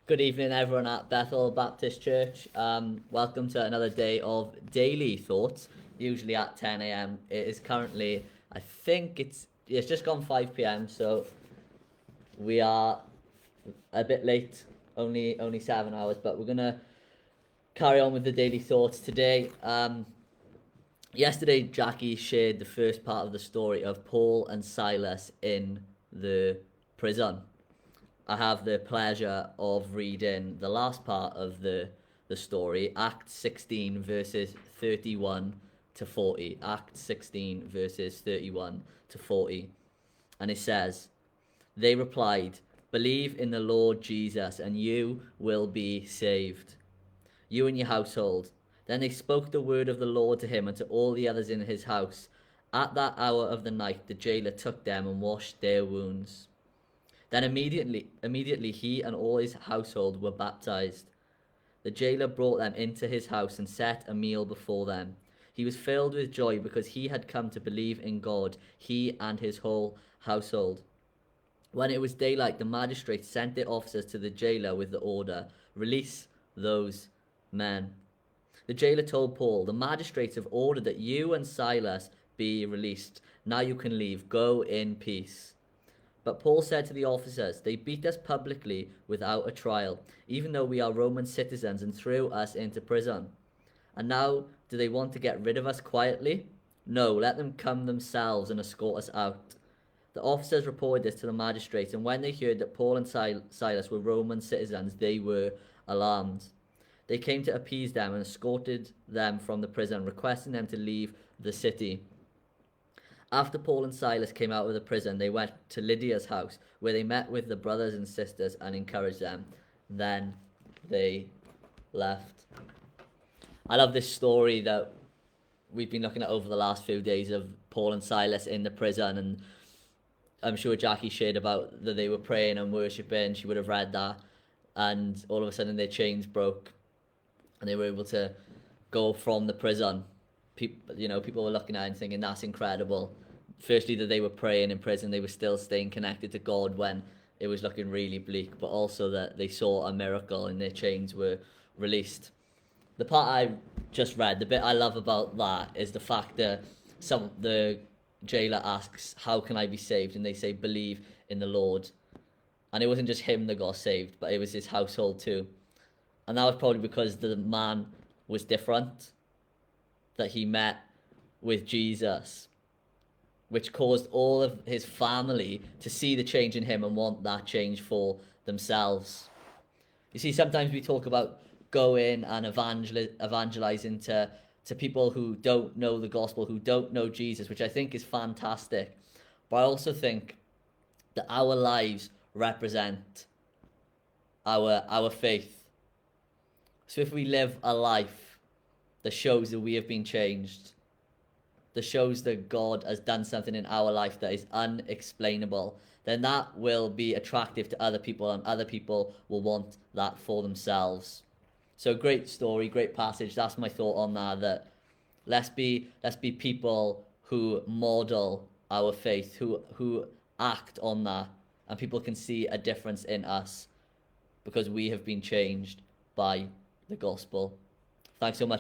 Good evening, everyone at Bethel Baptist Church. Welcome to another day of Daily Thoughts, usually at 10 a.m. It is currently, I think it's just gone 5 p.m., so we are a bit late, only 7 hours, but we're gonna carry on with the Daily Thoughts today. Yesterday, Jackie shared the first part of the story of Paul and Silas in the prison. I have the pleasure of reading the last part of the story, Act 16, verses 31 to 40. Act 16, verses 31 to 40. And it says, They replied, Believe in the Lord Jesus, and you will be saved, you and your household. Then they spoke the word of the Lord to him and to all the others in his house. At that hour of the night, the jailer took them and washed their wounds. Then immediately he and all his household were baptized. The jailer brought them into his house and set a meal before them. He was filled with joy because he had come to believe in God, he and his whole household. When it was daylight, the magistrate sent their officers to the jailer with the order, Release those men. The jailer told Paul, The magistrates have ordered that you and Silas be released. Now you can leave. Go in peace. But Paul said to the officers, They beat us publicly without a trial, even though we are Roman citizens, and threw us into prison. And now do they want to get rid of us quietly? No, let them come themselves and escort us out. The officers reported this to the magistrates, and when they heard that Paul and Silas were Roman citizens, they were alarmed. They came to appease them and escorted them from the prison, requesting them to leave the city. After Paul and Silas came out of the prison, they went to Lydia's house, where they met with the brothers and sisters and encouraged them. Then they left. I love this story that we've been looking at over the last few days of Paul and Silas in the prison, and I'm sure Jackie shared about that they were praying and worshipping. She would have read that, and all of a sudden their chains broke, and they were able to go from the prison. People were looking at it and thinking that's incredible. Firstly, that they were praying in prison, they were still staying connected to God when it was looking really bleak, but also that they saw a miracle and their chains were released. The part I just read, the bit I love about that is the fact that the jailer asks, How can I be saved? And they say, Believe in the Lord. And it wasn't just him that got saved, but it was his household too. And that was probably because the man was different, that he met with Jesus, which caused all of his family to see the change in him and want that change for themselves. You see, sometimes we talk about going and evangelizing to people who don't know the gospel, who don't know Jesus, which I think is fantastic. But I also think that our lives represent our faith. So if we live a life that shows that we have been changed, that shows that God has done something in our life that is unexplainable, then that will be attractive to other people, and other people will want that for themselves. So great story, great passage. That's my thought on that let's be people who model our faith, who act on that, and people can see a difference in us because we have been changed by the gospel. Thanks so much.